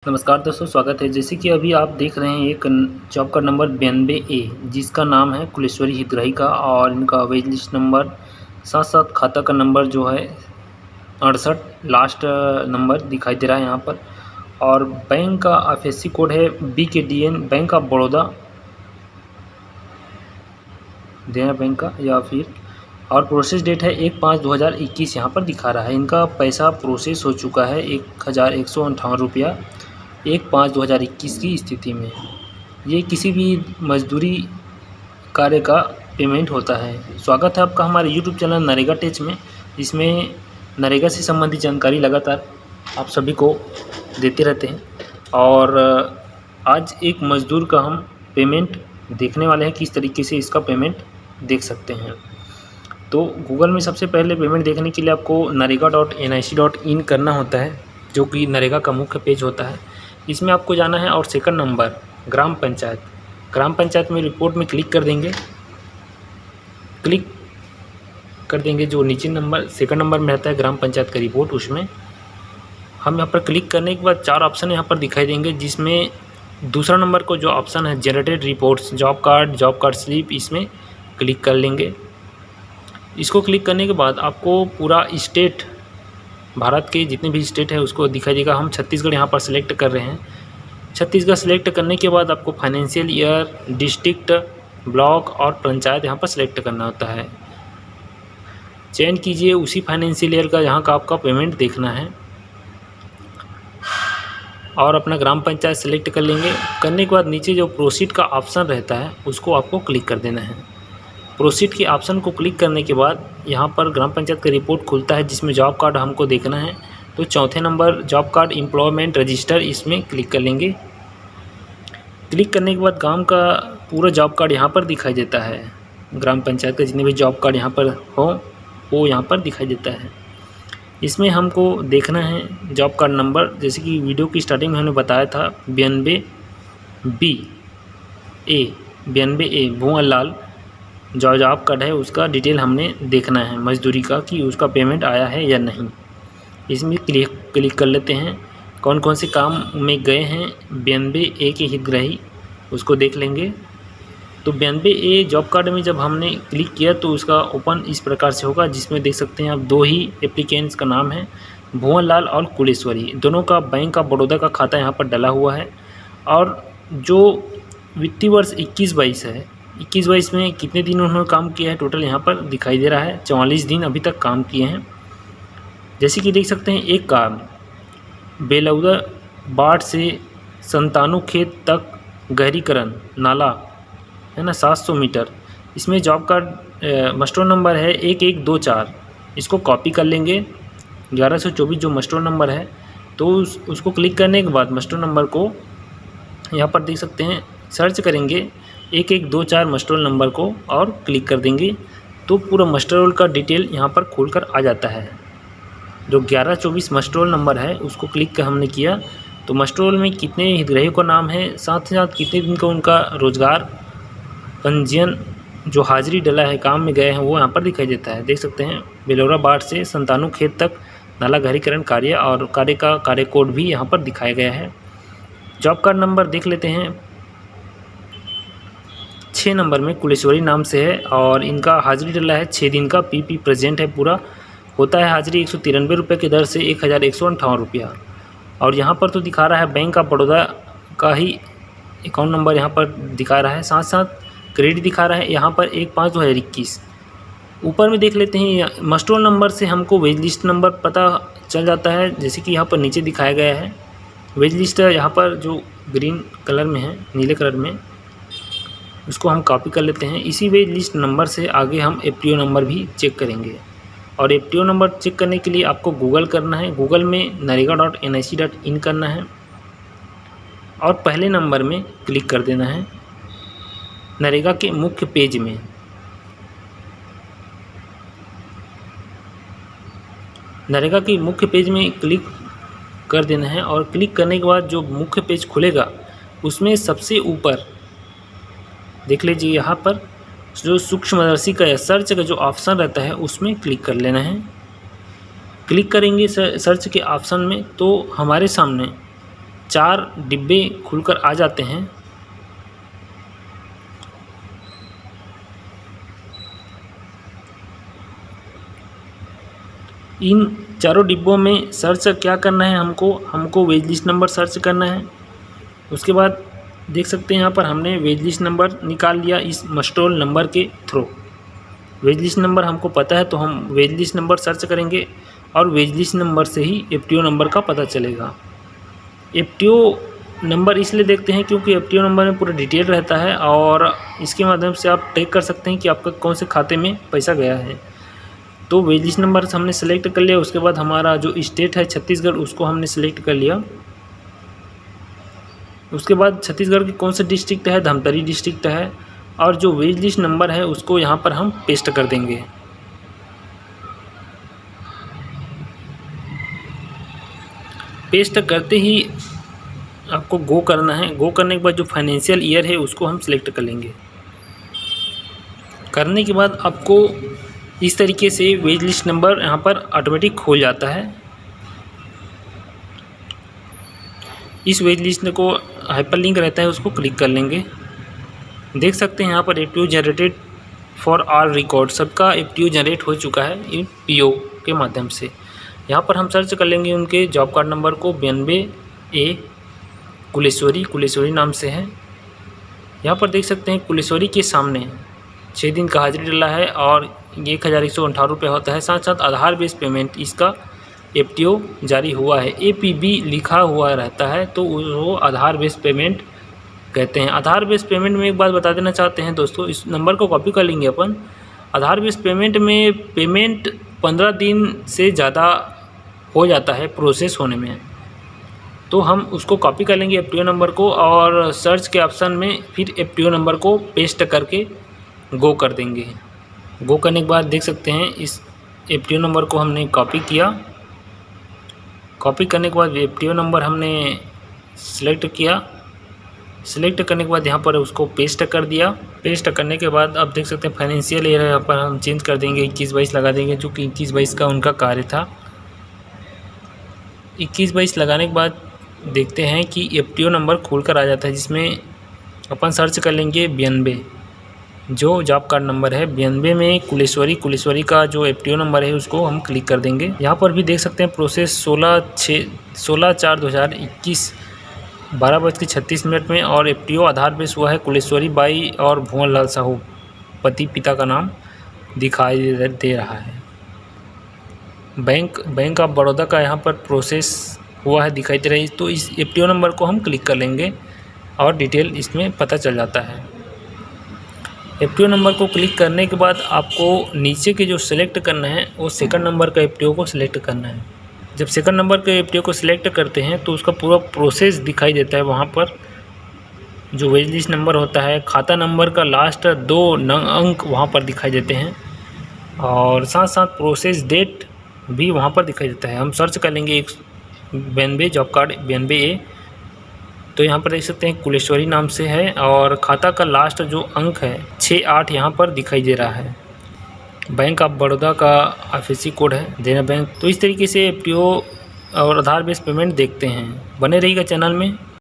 नमस्कार दोस्तों, स्वागत है। जैसे कि अभी आप देख रहे हैं एक जॉब का नंबर 92A, जिसका नाम है कुलेश्वरी हितग्राही का, और इनका वेज लिस्ट नंबर साथ साथ खाता का नंबर जो है 68 लास्ट नंबर दिखाई दे रहा है यहाँ पर। और बैंक का IFSC कोड है BKDN, बैंक ऑफ बड़ौदा देना बैंक का, या फिर और प्रोसेस डेट है 1/5/2021 यहाँ पर दिखा रहा है। इनका पैसा प्रोसेस हो चुका है 1158 रुपया 1/5/2021 की स्थिति में। ये किसी भी मजदूरी कार्य का पेमेंट होता है। स्वागत है आपका हमारे यूट्यूब चैनल नरेगा टेच में, जिसमें नरेगा से संबंधित जानकारी लगातार आप सभी को देते रहते हैं। और आज एक मज़दूर का हम पेमेंट देखने वाले हैं, किस तरीके से इसका पेमेंट देख सकते हैं। तो गूगल में सबसे पहले पेमेंट देखने के लिए आपको narega.nic.in करना होता है, जो कि नरेगा का मुख्य पेज होता है। इसमें आपको जाना है और सेकंड नंबर ग्राम पंचायत में रिपोर्ट में क्लिक कर देंगे। जो नीचे नंबर सेकंड नंबर में रहता है ग्राम पंचायत का रिपोर्ट, उसमें हम यहाँ पर क्लिक करने के बाद 4 ऑप्शन यहाँ पर दिखाई देंगे, जिसमें दूसरा नंबर को जो ऑप्शन है generated reports, job card slip, इसमें क्लिक कर लेंगे। इसको क्लिक करने के बाद आपको पूरा स्टेट, भारत के जितने भी स्टेट है उसको दिखाई देगा। हम छत्तीसगढ़ यहाँ पर सिलेक्ट कर रहे हैं। छत्तीसगढ़ सिलेक्ट करने के बाद आपको फाइनेंशियल ईयर, डिस्ट्रिक्ट, ब्लॉक और पंचायत यहाँ पर सिलेक्ट करना होता है। चयन कीजिए उसी फाइनेंशियल ईयर का जहाँ का आपका पेमेंट देखना है, और अपना ग्राम पंचायत सिलेक्ट कर लेंगे। करने के बाद नीचे जो प्रोसीड का ऑप्शन रहता है उसको आपको क्लिक कर देना है। प्रोसीड के ऑप्शन को क्लिक करने के बाद यहाँ पर ग्राम पंचायत का रिपोर्ट खुलता है, जिसमें जॉब कार्ड हमको देखना है। तो चौथे number job card employment register, इसमें क्लिक कर लेंगे। क्लिक करने के बाद गांव का पूरा जॉब कार्ड यहाँ पर दिखाई देता है। ग्राम पंचायत का जितने भी जॉब कार्ड यहाँ पर हो वो यहाँ पर दिखाई देता है। इसमें हमको देखना है जॉब कार्ड नंबर, जैसे कि वीडियो की स्टार्टिंग में हमने बताया था 92A भुवन लाल जो जॉब कार्ड है उसका डिटेल हमने देखना है मजदूरी का, कि उसका पेमेंट आया है या नहीं। इसमें क्लिक कर लेते हैं। कौन कौन से काम में गए हैं 92A के हितग्राही, उसको देख लेंगे। तो 92A जॉब कार्ड में जब हमने क्लिक किया तो उसका ओपन इस प्रकार से होगा, जिसमें देख सकते हैं आप 2 ही एप्लीकेंट्स का नाम है, भुवन लाल और कुलेश्वरी। दोनों का बैंक ऑफ बड़ौदा का खाता यहाँ पर डला हुआ है। और जो वित्तीय वर्ष 21-22 है, 21-22 में कितने दिन उन्होंने काम किया है टोटल यहाँ पर दिखाई दे रहा है। 44 दिन अभी तक काम किए हैं। जैसे कि देख सकते हैं, एक काम बेलौदा बाढ़ से संतानु खेत तक गहरीकरण नाला है ना 700 मीटर। इसमें जॉब कार्ड मस्टर नंबर है 1124, इसको कॉपी कर लेंगे। 1124 जो मस्टर नंबर है, तो उसको क्लिक करने के बाद मस्टर नंबर को यहाँ पर देख सकते हैं, सर्च करेंगे 1124 मस्टर रोल नंबर को और क्लिक कर देंगे, तो पूरा मस्टर रोल का डिटेल यहाँ पर खोलकर आ जाता है। जो 1124 मस्टर रोल नंबर है उसको क्लिक हमने किया तो मस्टर रोल में कितने हितग्राहियों का नाम है, साथ ही साथ कितने दिन का उनका रोजगार पंजीयन, जो हाजिरी डला है, काम में गए हैं, वो यहाँ पर दिखाई देता है। देख सकते हैं बेलौरा बाढ़ से संतानु खेत तक नाला गहरीकरण कार्य, और कार्य का कार्य कोड भी यहाँ पर दिखाया गया है। जॉब कार्ड नंबर देख लेते हैं, 6 नंबर में कुलेश्वरी नाम से है, और इनका हाजिरी डला है 6 दिन का, PP प्रेजेंट है पूरा। होता है हाजिरी 193 रुपये की दर से 1158 रुपया। और यहाँ पर तो दिखा रहा है बैंक ऑफ बड़ौदा का ही अकाउंट नंबर यहाँ पर दिखा रहा है, साथ साथ क्रेडिट दिखा रहा है यहाँ पर 1/5/2021। ऊपर में देख लेते हैं मस्टर रोल नंबर से हमको वेज लिस्ट नंबर पता चल जाता है, जैसे कि यहाँ पर नीचे दिखाया गया है। वेज लिस्ट यहाँ पर जो ग्रीन कलर में है, नीले कलर में, उसको हम कॉपी कर लेते हैं। इसी वेज लिस्ट नंबर से आगे हम FTO नंबर भी चेक करेंगे। और FTO नंबर चेक करने के लिए आपको गूगल करना है। गूगल में narega.nic.in करना है और पहले नंबर में क्लिक कर देना है नरेगा के मुख्य पेज में। नरेगा के मुख्य पेज में क्लिक कर देना है, और क्लिक करने के बाद जो मुख्य पेज खुलेगा उसमें सबसे ऊपर देख लीजिए, यहाँ पर जो सूक्ष्मदर्शी का या सर्च का जो ऑप्शन रहता है उसमें क्लिक कर लेना है। क्लिक करेंगे सर्च के ऑप्शन में तो हमारे सामने 4 डिब्बे खुलकर आ जाते हैं। इन चारों डिब्बों में सर्च क्या करना है, हमको वेज लिस्ट नंबर सर्च करना है। उसके बाद देख सकते हैं यहाँ पर हमने वेज लिस्ट नंबर निकाल लिया इस मस्टोल नंबर के थ्रू। वेज लिस्ट नंबर हमको पता है तो हम वेज लिस्ट नंबर सर्च करेंगे और वेज लिस्ट नंबर से ही एफटीओ नंबर का पता चलेगा। एफटीओ नंबर इसलिए देखते हैं क्योंकि एफटीओ नंबर में पूरा डिटेल रहता है और इसके माध्यम से आप ट्रैक कर सकते हैं कि आपका कौन से खाते में पैसा गया है। तो वेज लिस्ट नंबर हमने सेलेक्ट कर लिया। उसके बाद हमारा जो स्टेट है छत्तीसगढ़, उसको हमने सेलेक्ट कर लिया। उसके बाद छत्तीसगढ़ की कौन सा डिस्ट्रिक्ट है, धमतरी डिस्ट्रिक्ट है, और जो वेज लिस्ट नंबर है उसको यहाँ पर हम पेस्ट कर देंगे। पेस्ट करते ही आपको गो करना है। गो करने के बाद जो फाइनेंशियल ईयर है उसको हम सिलेक्ट कर लेंगे। करने के बाद आपको इस तरीके से वेज लिस्ट नंबर यहाँ पर ऑटोमेटिक खोल जाता है। इस वेज लिस्ट को हाइपरलिंक रहता है, उसको क्लिक कर लेंगे। देख सकते हैं यहाँ पर FTO generated for all record, सबका एफटीओ जनरेट हो चुका है इन पीओ के माध्यम से। यहाँ पर हम सर्च कर लेंगे उनके जॉब कार्ड नंबर को। 92A कुलेश्वरी नाम से है। यहाँ पर देख सकते हैं कुलेश्वरी के सामने 6 दिन का हाजिरी डला है और 1118 रुपये होता है। साथ साथ आधार बेस पेमेंट इसका एफटीओ जारी हुआ है। APB लिखा हुआ रहता है तो वो आधार बेस पेमेंट कहते हैं। आधार बेस पेमेंट में एक बात बता देना चाहते हैं दोस्तों, इस नंबर को कॉपी कर लेंगे अपन। आधार बेस पेमेंट में पेमेंट 15 दिन से ज़्यादा हो जाता है प्रोसेस होने में, तो हम उसको कॉपी कर लेंगे एफटीओ नंबर को और सर्च के ऑप्शन में फिर एफटीओ नंबर को पेस्ट करके गो कर देंगे। गो करने के बाद देख सकते हैं इस एफटीओ नंबर को हमने कॉपी किया। कॉपी करने के बाद एफटीओ नंबर हमने सेलेक्ट किया। सेलेक्ट करने के बाद यहाँ पर उसको पेस्ट कर दिया। पेस्ट करने के बाद अब देख सकते हैं फाइनेंशियल ईयर यहाँ पर हम चेंज कर देंगे, 21-22 लगा देंगे, जो कि 21-22 का उनका कार्य था। 21-22 लगाने के बाद देखते हैं कि एफटीओ नंबर खुल कर आ जाता है, जिसमें अपन सर्च कर लेंगे 92, जो जॉब कार्ड नंबर है 92 में कुलेश्वरी का जो एफटीओ नंबर है उसको हम क्लिक कर देंगे। यहाँ पर भी देख सकते हैं प्रोसेस 16/4/2021 12:36 में और एफटीओ आधार बेस हुआ है कुलेश्वरी बाई और भुवन लाल साहू, पति पिता का नाम दिखाई दे रहा है। बैंक ऑफ बड़ौदा का यहाँ पर प्रोसेस हुआ है दिखाई दे रही है। तो इस एफटीओ नंबर को हम क्लिक कर लेंगे और डिटेल इसमें पता चल जाता है। एफटीओ नंबर को क्लिक करने के बाद आपको नीचे के जो सिलेक्ट करना है वो सेकंड नंबर का एफटीओ को सिलेक्ट करना है। जब सेकंड नंबर के एफटीओ को सिलेक्ट करते हैं तो उसका पूरा प्रोसेस दिखाई देता है। वहाँ पर जो वेज लिस्ट नंबर होता है, खाता नंबर का लास्ट 2 अंक वहाँ पर दिखाई देते हैं और साथ साथ प्रोसेस डेट भी वहाँ पर दिखाई देता है। हम सर्च कर लेंगे 92 जॉब कार्ड 92A, तो यहाँ पर देख सकते हैं कुलेश्वरी नाम से है और खाता का लास्ट जो अंक है 68 यहाँ पर दिखाई दे रहा है। बैंक ऑफ बड़ौदा का IFSC कोड है, देना बैंक। तो इस तरीके से एफटीओ और आधार बेस पेमेंट देखते हैं। बने रहिएगा चैनल में।